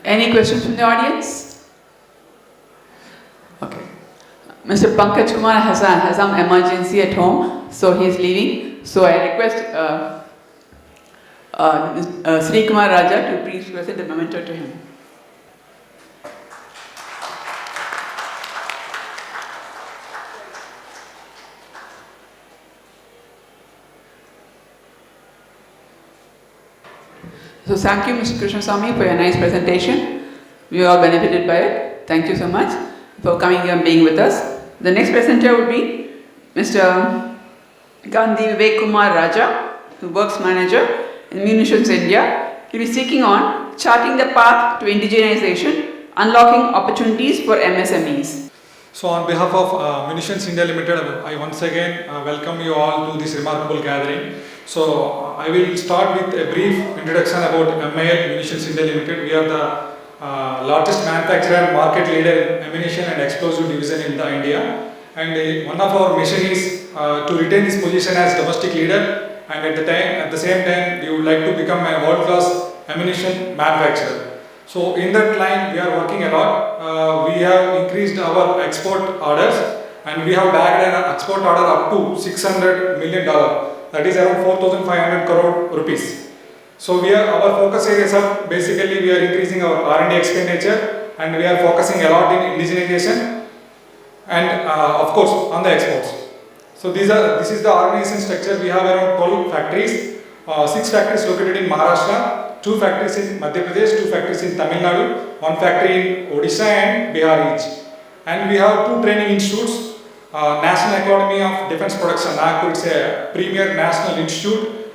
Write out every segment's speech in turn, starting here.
Any questions from the audience? Okay. Mr. Pankaj Kumar has some emergency at home, so he is leaving. So I request Sri Kumar Raja to please present the memento to him. So thank you, Mr. Krishnaswamy, for your nice presentation. We all benefited by it. Thank you so much for coming here and being with us. The next presenter would be Mr. Gandhi Vivek Kumar Raja, who works manager in Munition, India. He will be speaking on charting the path to indigenization, unlocking opportunities for MSMEs. So on behalf of Munition India Limited, I once again welcome you all to this remarkable gathering. So I will start with a brief introduction about MIL, Munition India Limited. We are the largest manufacturer and market leader in ammunition and explosive division in India. And one of our mission is to retain this position as domestic leader, and at the same time we would like to become a world-class ammunition manufacturer. So in that line we are working a lot. We have increased our export orders, and we have bagged an export order up to $600 million. That is around 4,500 crore rupees. So our focus areas are basically we are increasing our R&D expenditure, and we are focusing a lot in indigenization and of course on the exports. So this is the organization structure. We have around 12 factories, 6 factories located in Maharashtra, 2 factories in Madhya Pradesh, 2 factories in Tamil Nadu, 1 factory in Odisha and Bihar each. And we have 2 training institutes. National Academy of Defence Production, Nagpur, it's a premier national institute.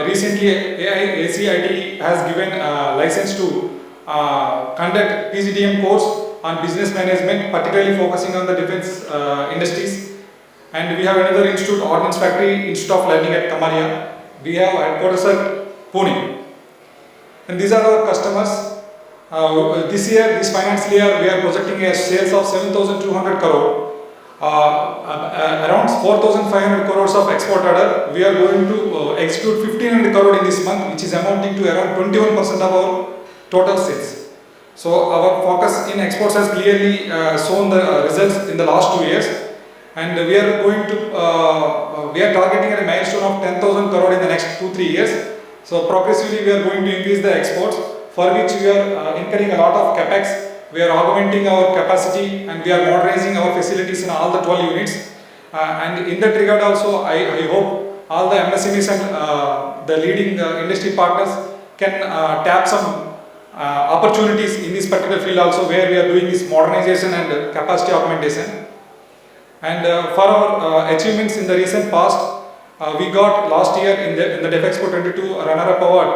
Recently ACIT has given license to conduct PGDM course on business management, particularly focusing on the defence industries. And we have another institute, Ordnance Factory, Institute of Learning at Kamaria. We have headquarters at Pune. And these are our customers. This financial year, we are projecting a sales of 7,200 crore. Around 4,500 crores of export order. We are going to execute 1,500 crore in this month, which is amounting to around 21% of our total sales. So our focus in exports has clearly shown the results in the last 2 years, and we are going to we are targeting a milestone of 10,000 crore in the next 2-3 years. So progressively we are going to increase the exports, for which we are incurring a lot of capex. We are augmenting our capacity, and we are modernizing our facilities in all the 12 units. And in that regard also, I hope all the MSMEs and the leading industry partners can tap some opportunities in this particular field also, where we are doing this modernization and capacity augmentation. And for our achievements in the recent past, we got last year in the DefExpo 22 runner-up award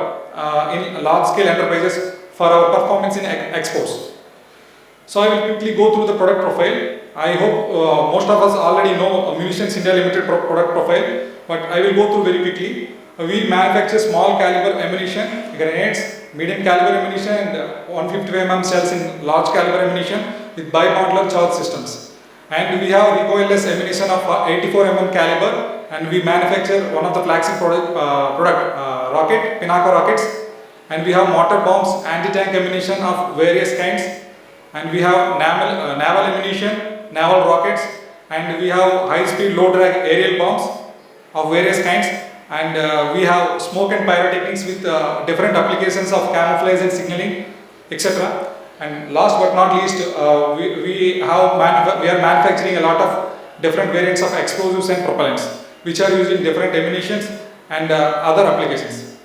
in large-scale enterprises for our performance in exports. So I will quickly go through the product profile. I hope most of us already know Munition India Limited product profile, but I will go through very quickly. We manufacture small caliber ammunition, grenades, medium caliber ammunition, and 155 mm shells in large caliber ammunition with bi-modular charge systems. And we have recoilless ammunition of 84 mm caliber, and we manufacture one of the flagship product rocket, Pinaka rockets. And we have mortar bombs, anti-tank ammunition of various kinds. And we have naval ammunition, naval rockets, and we have high-speed low-drag aerial bombs of various kinds, and we have smoke and pyrotechnics with different applications of camouflage and signaling, etc. And last but not least, we are manufacturing a lot of different variants of explosives and propellants, which are used in different ammunitions and other applications.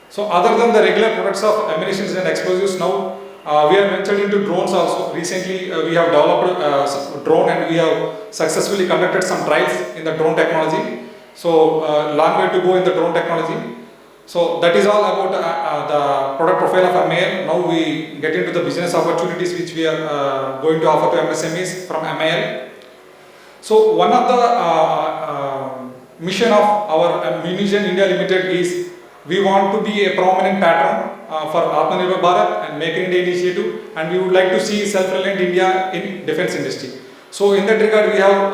So other than the regular products of ammunitions and explosives, now we are ventured into drones also. Recently we have developed a drone, and we have successfully conducted some trials in the drone technology. So long way to go in the drone technology. So that is all about the product profile of MIL. Now we get into the business opportunities which we are going to offer to MSMEs from MIL. So one of the mission of our Munition India Limited is we want to be a prominent patron for Atmanirbhar Bharat and Make in India initiative, and we would like to see self-reliant India in defence industry. So in that regard, we have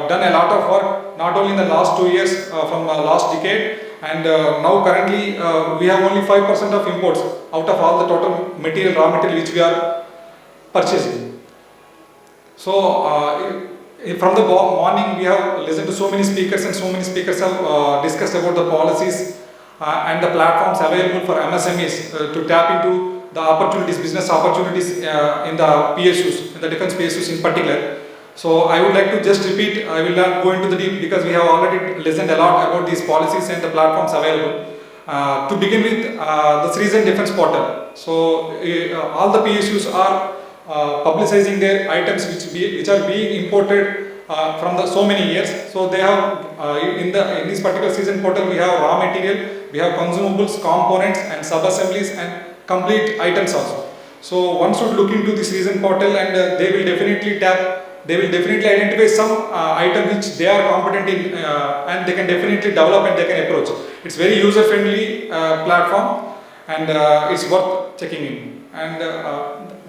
done a lot of work, not only in the last 2 years from last decade, and now currently we have only 5% of imports out of all the total material, raw material which we are purchasing. So from the morning we have listened to so many speakers, and so many speakers have discussed about the policies and the platforms available for MSMEs to tap into the opportunities, business opportunities in the PSUs, in the defense PSUs in particular. So I would like to just repeat, I will not go into the deep because we have already listened a lot about these policies and the platforms available. To begin with, the Citizen Defense Portal. So all the PSUs are publicizing their items which are being imported from the so many years. So they have in this particular Citizen Portal we have raw material, we have consumables, components and sub-assemblies and complete items also. So one should look into this Citizen Portal, and they will definitely identify some item which they are competent in, and they can definitely develop and they can approach. It's very user friendly platform, and it's worth checking in. And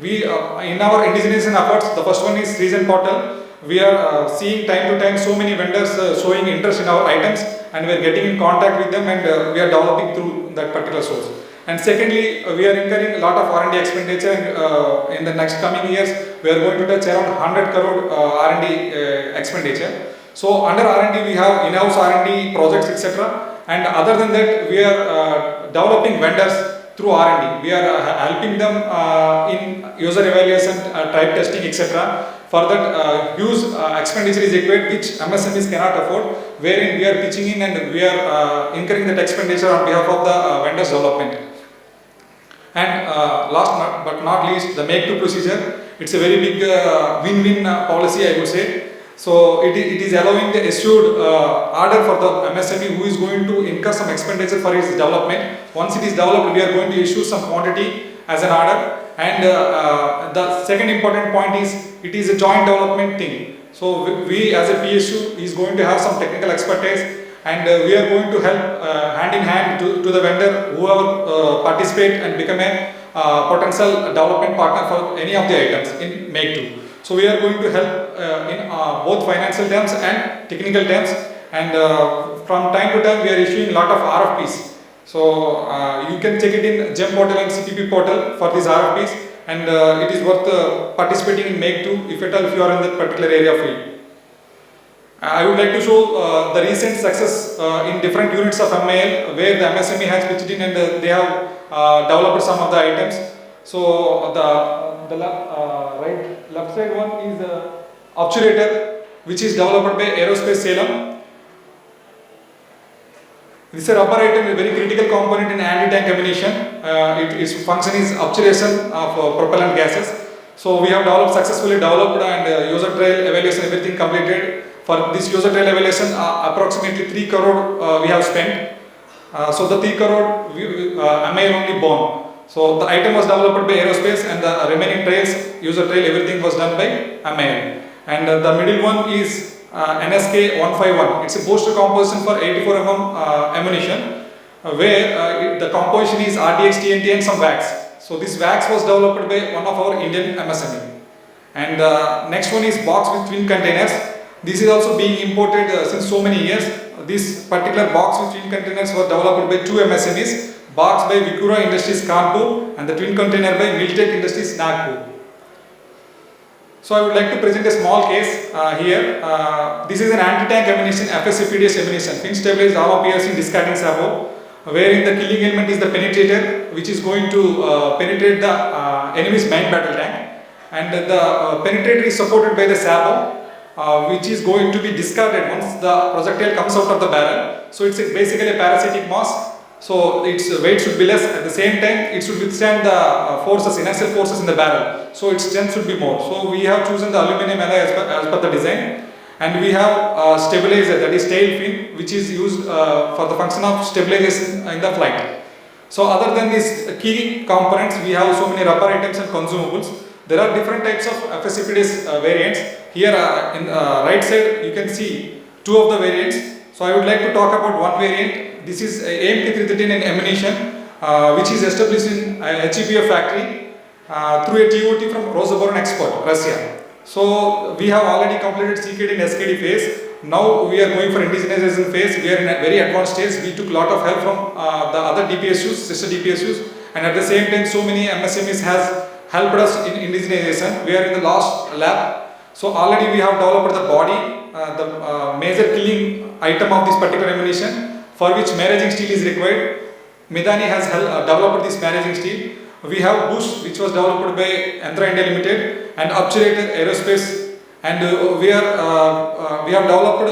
we in our indigenization efforts, the first one is Citizen Portal. We are seeing time to time so many vendors showing interest in our items, and we are getting in contact with them, and we are developing through that particular source. And secondly, we are incurring a lot of R&D expenditure, and in the next coming years we are going to touch around 100 crore R&D expenditure. So under R&D we have in-house R&D projects, etc. And other than that, we are developing vendors through R&D. We are helping them in user evaluation, type testing, etc. For that, huge expenditure is required which MSMEs cannot afford, wherein we are pitching in and we are incurring that expenditure on behalf of the vendors development. And last but not least, the make to procedure. It's a very big win-win policy, I would say. So it is allowing the assured order for the MSME who is going to incur some expenditure for its development. Once it is developed, we are going to issue some quantity as an order. And the second important point is it is a joint development thing. So we as a PSU is going to have some technical expertise, and we are going to help hand in hand to the vendor whoever participate and become a potential development partner for any of the items in Make2. So we are going to help in both financial terms and technical terms, and from time to time we are issuing a lot of RFPs. So you can check it in GEM portal and CPP portal for these RFPs, and it is worth participating in Make2 if you are in that particular area field. I would like to show the recent success in different units of MIL where the MSME has pitched in and they have developed some of the items. So the left side one is obturator, which is developed by Aerospace Salem. This is a rubber item, a very critical component in anti-tank ammunition. Its function is obturation of propellant gases. So we have successfully developed and user trial evaluation, everything completed. For this user trial evaluation, approximately 3 crore we have spent. So the 3 crore MIL only borne. So the item was developed by Aerospace, and the remaining trials, user trial, everything was done by MIL. And the middle one is NSK 151. It's a booster composition for 84 mm ammunition, where the composition is RDX, TNT and some wax. So this wax was developed by one of our Indian MSME. And next one is box with twin containers. This is also being imported since so many years. This particular box with twin containers was developed by two MSMEs, box by Vikura Industries Kanpur and the twin container by Miltech Industries Nagpur. So I would like to present a small case here. This is an anti-tank ammunition, FSCPDS ammunition, fin stabilized armor piercing discarding sabot, wherein the killing element is the penetrator, which is going to penetrate the enemy's main battle tank, and the penetrator is supported by the sabot, which is going to be discarded once the projectile comes out of the barrel. So it's basically a parasitic mass. So its weight should be less. At the same time, it should withstand the forces, inertial forces in the barrel. So its strength should be more. So we have chosen the aluminum alloy as per the design, and we have stabilizer, that is tail fin, which is used for the function of stabilization in the flight. So other than these key components, we have so many rubber items and consumables. There are different types of FSCPDS variants. Here in right side, you can see two of the variants. So I would like to talk about one variant. This is AMK313 in ammunition, which is established in HEPF factory through a TOT from Rosoboron Export, Russia. So we have already completed CKD and SKD phase. Now we are going for indigenization phase. We are in a very advanced stage. We took a lot of help from the other DPSUs, sister DPSUs, and at the same time, so many MSMEs has helped us in indigenization. We are in the last lab. So already we have developed the body, the major killing item of this particular ammunition, for which maraging steel is required. Midani has developed this maraging steel. We have Bush, which was developed by Andhra India Limited, and Upchirated Aerospace, and we have developed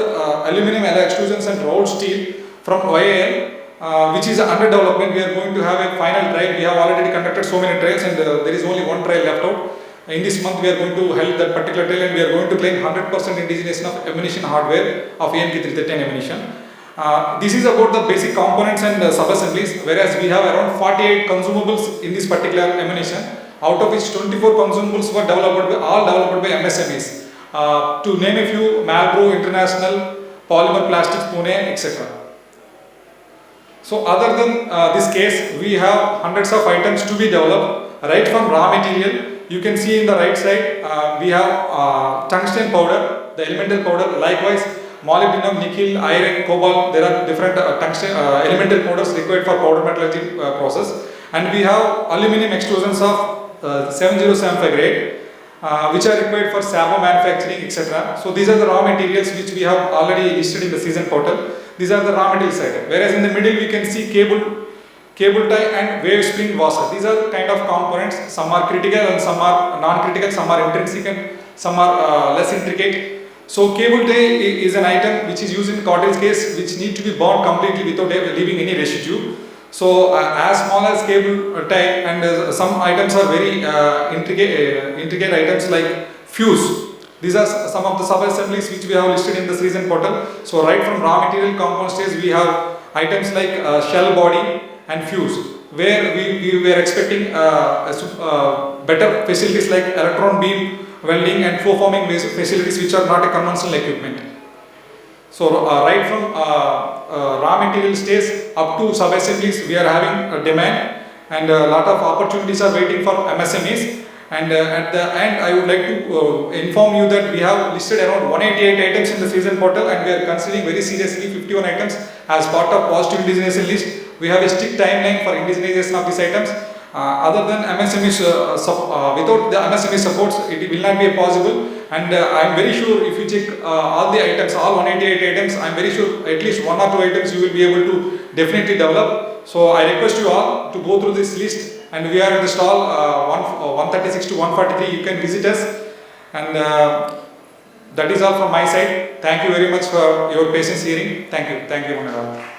aluminum alloy extrusions and rolled steel from YAL, which is under development. We are going to have a final trial. We have already conducted so many trials, and there is only one trial left out. In this month, we are going to hold that particular trial, and we are going to claim 100% indigenization of ammunition hardware of ANK 330 ammunition. This is about the basic components and sub-assemblies, whereas we have around 48 consumables in this particular ammunition, out of which 24 consumables were all developed by MSMEs. To name a few, Malbro International, Polymer Plastics Pune, etc. So other than this case, we have hundreds of items to be developed, right from raw material. You can see in the right side, we have tungsten powder, the elemental powder, likewise molybdenum, nickel, iron, cobalt. There are different tungsten elemental powders required for powder metallurgy process, and we have aluminum extrusions of 7075 grade, which are required for sabo manufacturing, etc. So these are the raw materials which we have already listed in the season portal. These are the raw material side. Whereas in the middle we can see cable tie and wave spring washer. These are kind of components. Some are critical and some are non-critical. Some are intrinsic and some are less intricate. So cable tie is an item which is used in cottage case, which need to be bound completely without leaving any residue. So as small as cable tie, and some items are very intricate items like fuse. These are some of the sub-assemblies which we have listed in the season portal. So right from raw material compound stage, we have items like shell body and fuse, where we were expecting better facilities like electron beam welding and flow forming facilities, which are not a conventional equipment. So right from raw material stage up to sub-assemblies, we are having a demand, and a lot of opportunities are waiting for MSMEs. And at the end, I would like to inform you that we have listed around 188 items in the season portal, and we are considering very seriously 51 items as part of positive indigenization list. We have a strict timeline for indigenization of these items. Other than MSMEs, without the MSME supports, it will not be possible. And I am very sure if you check all the items, all 188 items, I am very sure at least 1 or 2 items you will be able to definitely develop. So I request you all to go through this list, and we are at the stall 136 to 143. You can visit us, and that is all from my side. Thank you very much for your patience hearing. Thank you, Kumar.